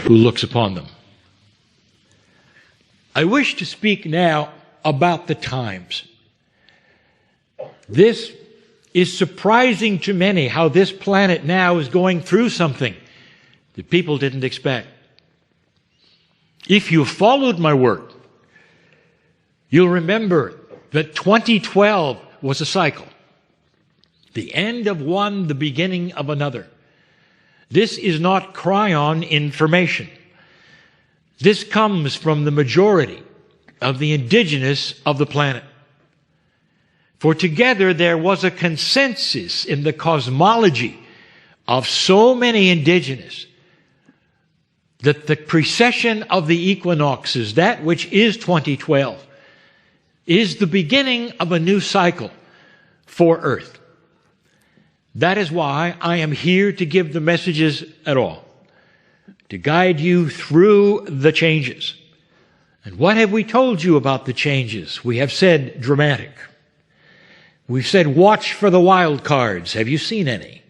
who looks upon them. I wish to speak now about the times. This is surprising to many, how this planet now is going through something that people didn't expect. If you followed my work, you'll remember that 2012 was a cycle. The end of one, the beginning of another. This is not Kryon information. This comes from the majority of the indigenous of the planet. For together there was a consensus in the cosmology of so many indigenous that the precession of the equinoxes, that which is 2012, is the beginning of a new cycle for Earth. That is why I am here to give the messages at all, to guide you through the changes. And what have we told you about the changes? We have said dramatic. We've said watch for the wild cards. Have you seen any?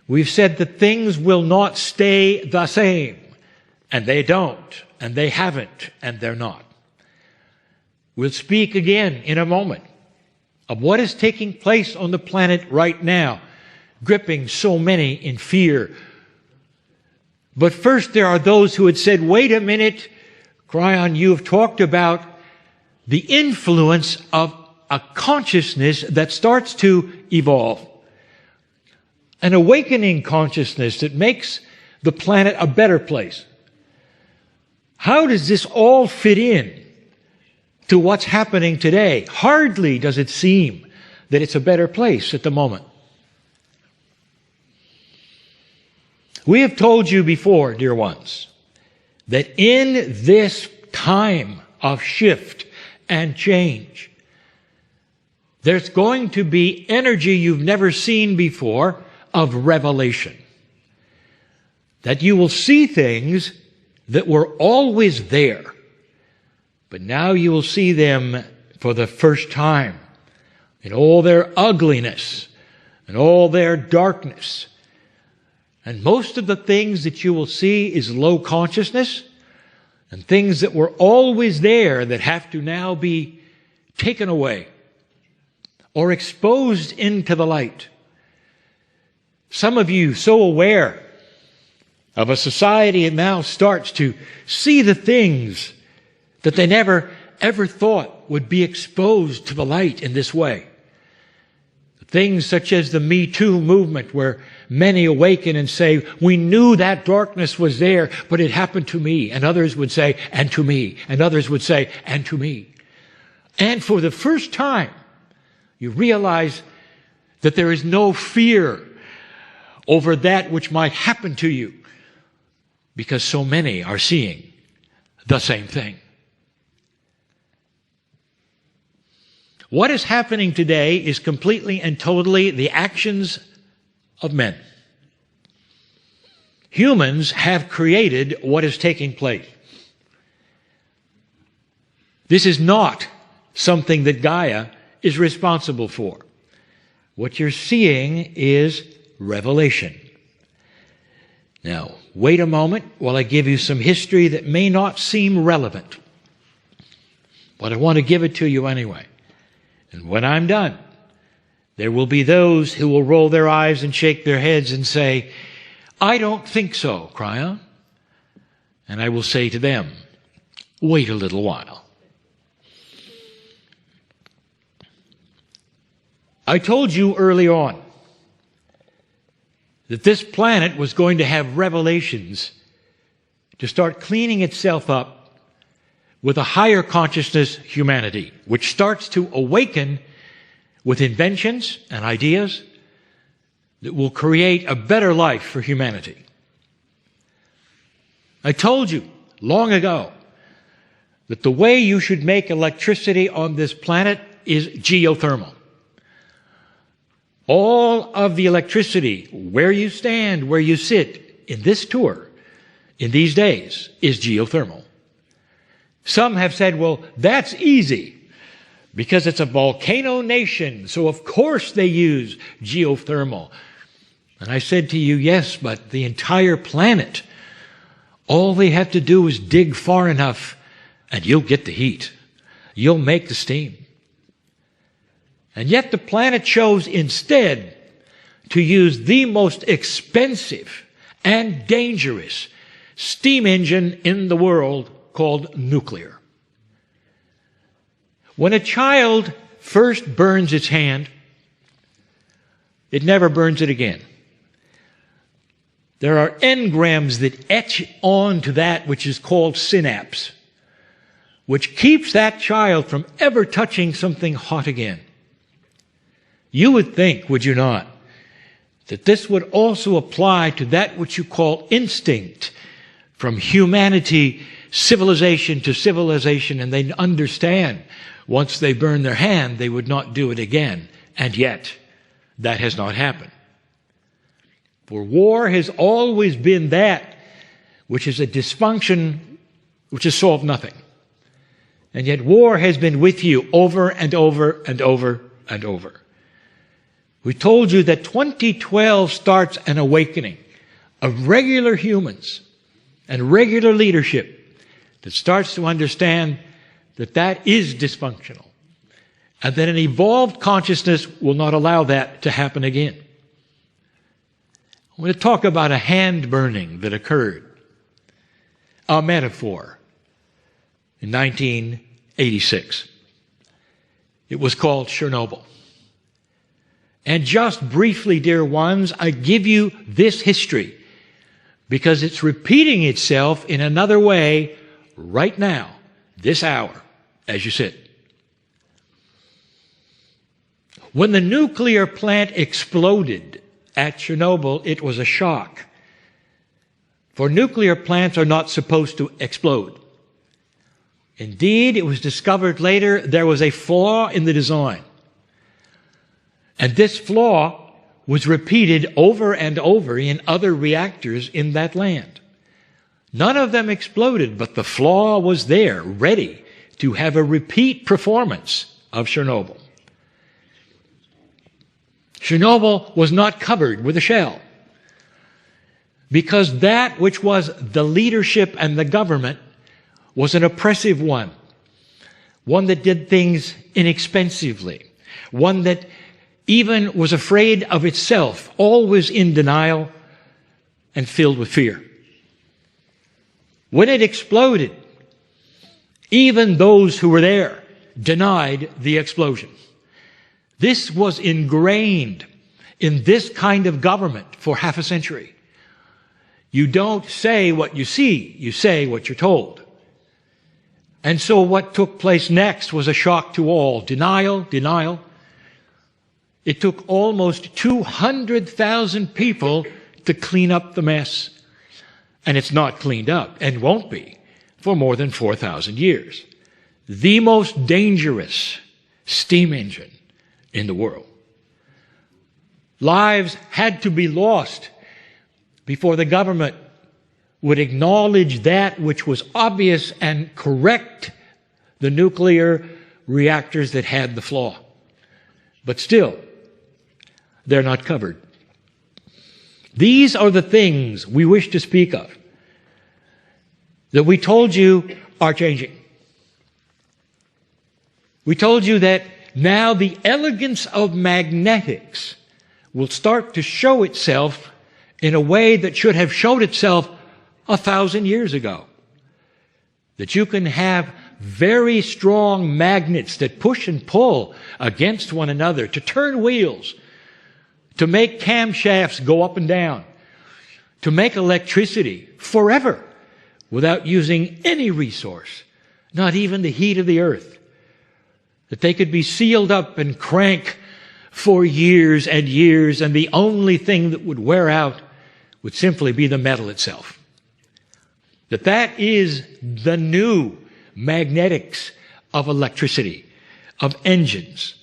We've said that things will not stay the same. And they don't, and they haven't, and they're not. We'll speak again in a moment of what is taking place on the planet right now, gripping so many in fear. But first there are those who had said, wait a minute, Kryon, you have talked about the influence of a consciousness that starts to evolve. An awakening consciousness that makes the planet a better place. How does this all fit in to what's happening today? Hardly does it seem that it's a better place at the moment. We have told you before, dear ones, that in this time of shift and change, there's going to be energy you've never seen before of revelation. That you will see things that were always there, but now you will see them for the first time in all their ugliness and all their darkness. And most of the things that you will see is low consciousness and things that were always there that have to now be taken away or exposed into the light. Some of you so aware of a society that now starts to see the things that they never ever thought would be exposed to the light in this way. Things such as the Me Too movement, where many awaken and say, we knew that darkness was there, but it happened to me. And others would say, and to me. And others would say, and to me. And for the first time, you realize that there is no fear over that which might happen to you, because so many are seeing the same thing. What is happening today is completely and totally the actions of men. Humans have created what is taking place. This is not something that Gaia is responsible for. What you're seeing is revelation. Now, wait a moment while I give you some history that may not seem relevant, but I want to give it to you anyway. And when I'm done, there will be those who will roll their eyes and shake their heads and say, I don't think so, Kryon. And I will say to them, wait a little while. I told you early on that this planet was going to have revelations to start cleaning itself up with a higher consciousness humanity, which starts to awaken with inventions and ideas that will create a better life for humanity. I told you long ago that the way you should make electricity on this planet is geothermal. All of the electricity, where you stand, where you sit, in this tour, in these days, is geothermal. Some have said, well, that's easy because it's a volcano nation, so of course they use geothermal. And I said to you, yes, but the entire planet, All they have to do is dig far enough and you'll get the heat. You'll make the steam. And yet the planet chose instead to use the most expensive and dangerous steam engine in the world called nuclear. When a child first burns its hand, it never burns it again. There are engrams that etch onto that which is called synapse, which keeps that child from ever touching something hot again. You would think, would you not, that this would also apply to that which you call instinct, from humanity, civilization to civilization, and they understand once they burn their hand, they would not do it again. And yet, that has not happened. For war has always been that which is a dysfunction which has solved nothing. And yet war has been with you over and over and over and over. We told you that 2012 starts an awakening of regular humans and regular leadership that starts to understand that that is dysfunctional and that an evolved consciousness will not allow that to happen again. I'm going to talk about a hand burning that occurred, a metaphor, in 1986. It was called Chernobyl. And just briefly, dear ones, I give you this history because it's repeating itself in another way right now, this hour, as you sit. When the nuclear plant exploded at Chernobyl, it was a shock. For nuclear plants are not supposed to explode. Indeed, it was discovered later there was a flaw in the design. And this flaw was repeated over and over in other reactors in that land. None of them exploded, but the flaw was there, ready to have a repeat performance of Chernobyl. Chernobyl was not covered with a shell because that which was the leadership and the government was an oppressive one that did things inexpensively, one that even was afraid of itself, always in denial and filled with fear. When it exploded, even those who were there denied the explosion. This was ingrained in this kind of government for half a century. You don't say what you see, you say what you're told. And so what took place next was a shock to all. Denial. It took almost 200,000 people to clean up the mess. And it's not cleaned up, and won't be, for more than 4,000 years. The most dangerous steam engine in the world. Lives had to be lost before the government would acknowledge that which was obvious and correct the nuclear reactors that had the flaw. But still, they're not covered. These are the things we wish to speak of that we told you are changing. We told you that now the elegance of magnetics will start to show itself in a way that should have showed itself 1,000 years ago. That you can have very strong magnets that push and pull against one another to turn wheels, to make camshafts go up and down, to make electricity forever without using any resource, not even the heat of the earth. That they could be sealed up and crank for years and years, and the only thing that would wear out would simply be the metal itself. That is the new magnetics of electricity, of engines.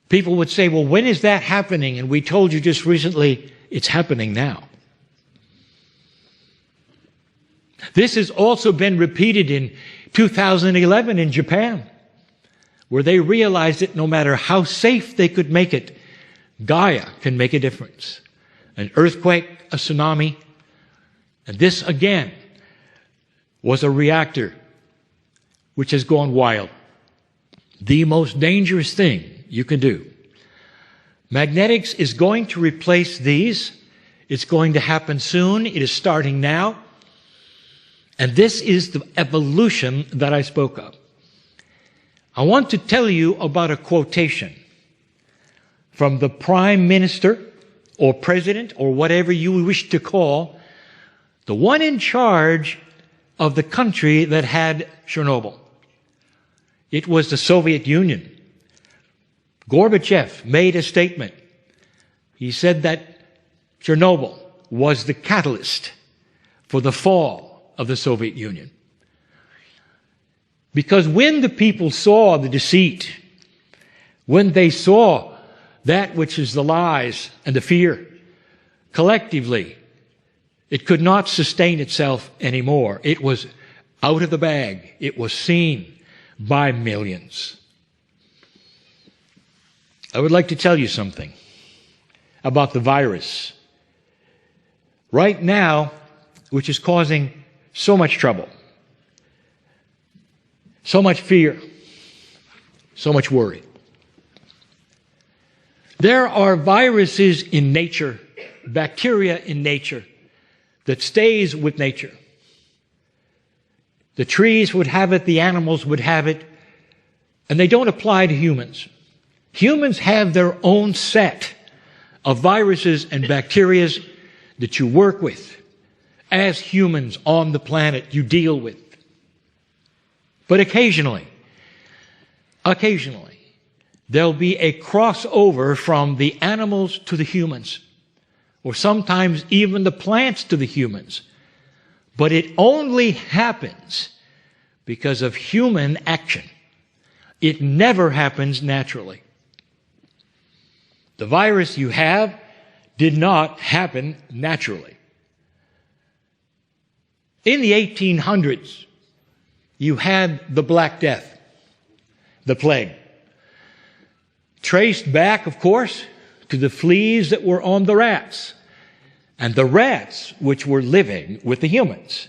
People would say, well, when is that happening? And we told you just recently, it's happening now. This has also been repeated in 2011 in Japan, where they realized that no matter how safe they could make it, Gaia can make a difference. An earthquake, a tsunami, and this again was a reactor which has gone wild. The most dangerous thing you can do. Magnetics is going to replace these. It's going to happen soon. It is starting now. And this is the evolution that I spoke of. I want to tell you about a quotation from the Prime Minister or President or whatever you wish to call, the one in charge of the country that had Chernobyl. It was the Soviet Union. Gorbachev made a statement. He said that Chernobyl was the catalyst for the fall of the Soviet Union. Because when the people saw the deceit, when they saw that which is the lies and the fear, collectively, it could not sustain itself anymore. It was out of the bag. It was seen by millions. I would like to tell you something about the virus right now, which is causing so much trouble, so much fear, so much worry. There are viruses in nature, bacteria in nature, that stays with nature. The trees would have it, the animals would have it, and they don't apply to humans. Humans have their own set of viruses and bacteria that you work with. As humans on the planet, you deal with. But occasionally, there'll be a crossover from the animals to the humans, or sometimes even the plants to the humans. But it only happens because of human action. It never happens naturally. The virus you have did not happen naturally. In the 1800s, you had the Black Death, the plague. Traced back, of course, to the fleas that were on the rats, and the rats which were living with the humans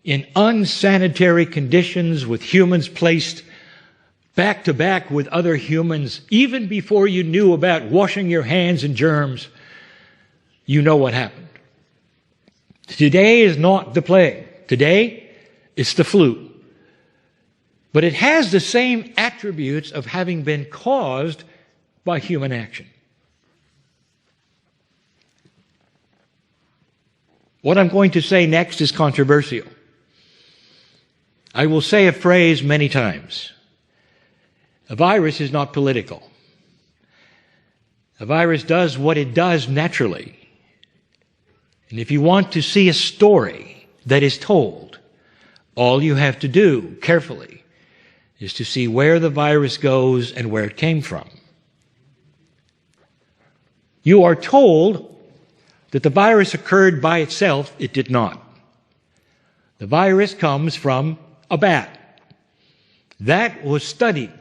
in unsanitary conditions, with humans placed back to back with other humans. Even before you knew about washing your hands and germs, you know what happened. Today is not the plague. Today, it's the flu. But it has the same attributes of having been caused by human action. What I'm going to say next is controversial. I will say a phrase many times. A virus is not political. A virus does what it does naturally. And if you want to see a story that is told, all you have to do carefully is to see where the virus goes and where it came from. You are told that the virus occurred by itself. It did not. The virus comes from a bat. That was studied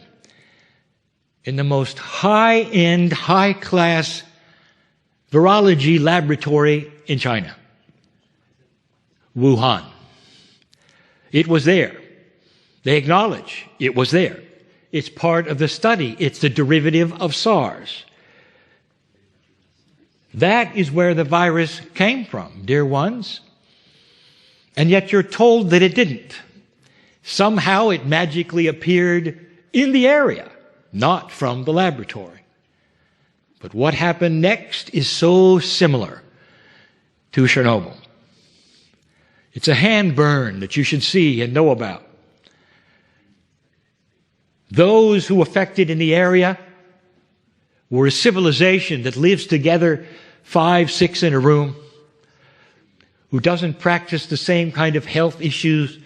in the most high-end, high-class virology laboratory in China, Wuhan. It was there. They acknowledge it was there. It's part of the study. It's the derivative of SARS. That is where the virus came from, dear ones. And yet you're told that it didn't. Somehow it magically appeared in the area, not from the laboratory. But what happened next is so similar to Chernobyl. It's a hand burn that you should see and know about. Those who affected in the area were a civilization that lives together 5, 6 in a room, who doesn't practice the same kind of health issues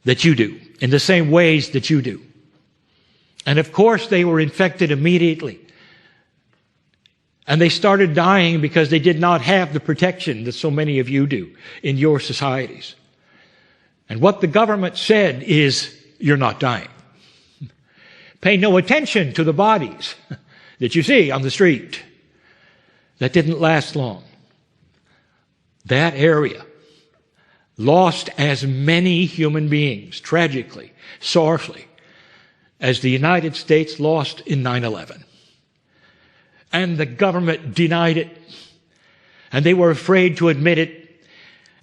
that you do, in the same ways that you do. And of course they were infected immediately. And they started dying because they did not have the protection that so many of you do in your societies. And what the government said is, you're not dying. Pay no attention to the bodies that you see on the street. That didn't last long. That area lost as many human beings, tragically, sorrowfully, as the United States lost in 9/11. And the government denied it. And they were afraid to admit it.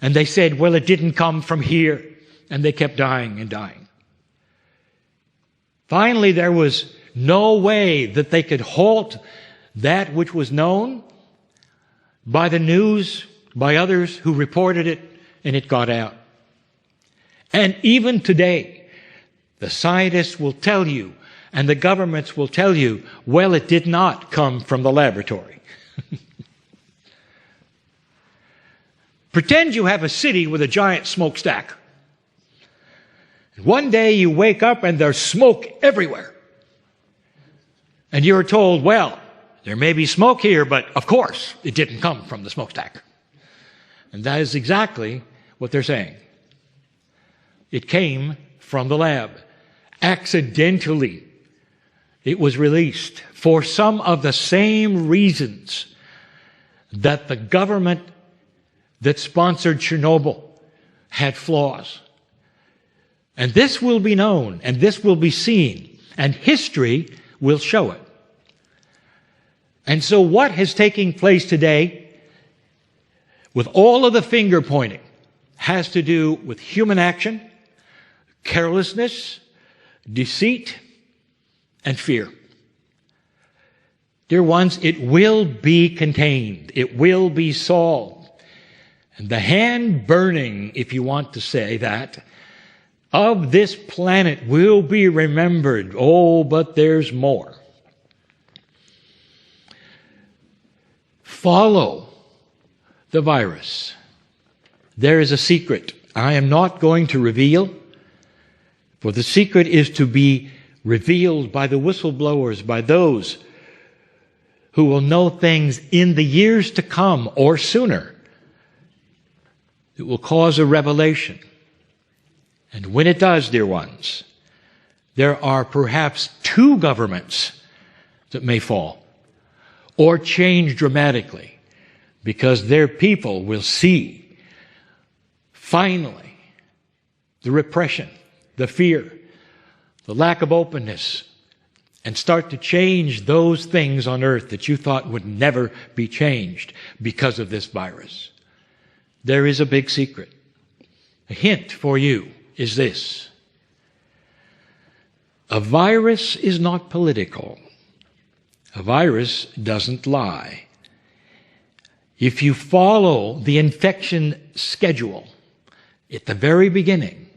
And they said, well, it didn't come from here. And they kept dying and dying. Finally, there was no way that they could halt that which was known by the news, by others who reported it, and it got out. And even today, the scientists will tell you, and the governments will tell you, well, it did not come from the laboratory. Pretend you have a city with a giant smokestack. One day you wake up and there's smoke everywhere. And you're told, well, there may be smoke here, but of course it didn't come from the smokestack. And that is exactly what they're saying. It came from the lab. Accidentally, it was released for some of the same reasons that the government that sponsored Chernobyl had flaws. And this will be known, and this will be seen, and history will show it. And so what is taking place today, with all of the finger pointing, has to do with human action, carelessness, deceit, and fear. Dear ones, it will be contained. It will be solved. And the hand burning, if you want to say that, of this planet will be remembered. Oh, but there's more. Follow the virus. There is a secret I am not going to reveal, for the secret is to be revealed by the whistleblowers, by those who will know things in the years to come or sooner. It will cause a revelation. And when it does, dear ones, there are perhaps two governments that may fall or change dramatically, because their people will see, finally, the repression, the fear, the lack of openness, and start to change those things on earth that you thought would never be changed because of this virus. There is a big secret. A hint for you is this. A virus is not political. A virus doesn't lie. If you follow the infection schedule at the very beginning,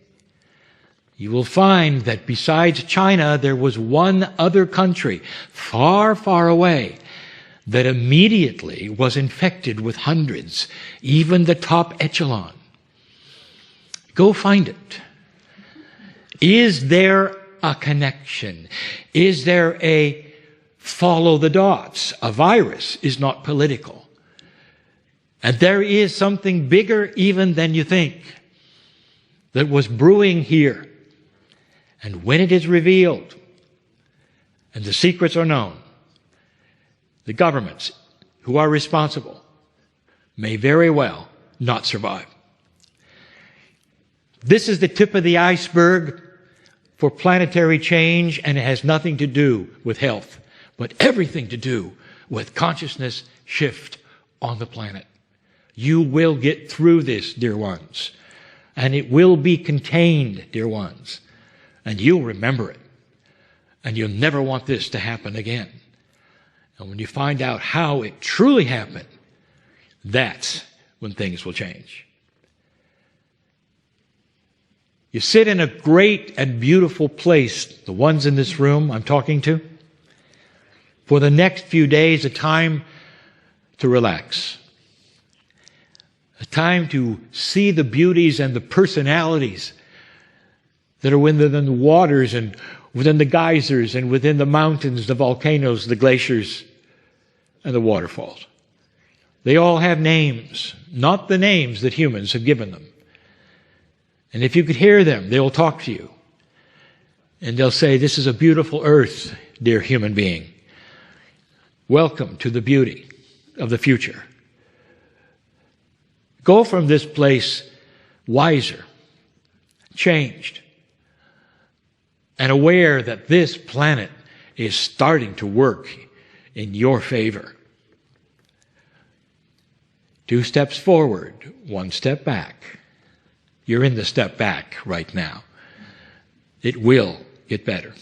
you will find that besides China, there was one other country far, far away that immediately was infected with hundreds, even the top echelon. Go find it. Is there a connection? Is there a follow the dots? A virus is not political. And there is something bigger even than you think that was brewing here. And when it is revealed and the secrets are known, the governments who are responsible may very well not survive. This is the tip of the iceberg for planetary change, and it has nothing to do with health, but everything to do with consciousness shift on the planet. You will get through this, dear ones, and it will be contained, dear ones, and you'll remember it, and you'll never want this to happen again. And when you find out how it truly happened, that's when things will change. You sit in a great and beautiful place, the ones in this room I'm talking to, for the next few days, a time to relax, a time to see the beauties and the personalities that are within the waters and within the geysers and within the mountains, the volcanoes, the glaciers, and the waterfalls. They all have names, not the names that humans have given them. And if you could hear them, they will talk to you. And they'll say, this is a beautiful earth, dear human being. Welcome to the beauty of the future. Go from this place wiser, changed, and aware that this planet is starting to work in your favor. 2 steps forward, 1 step back. You're in the step back right now. It will get better.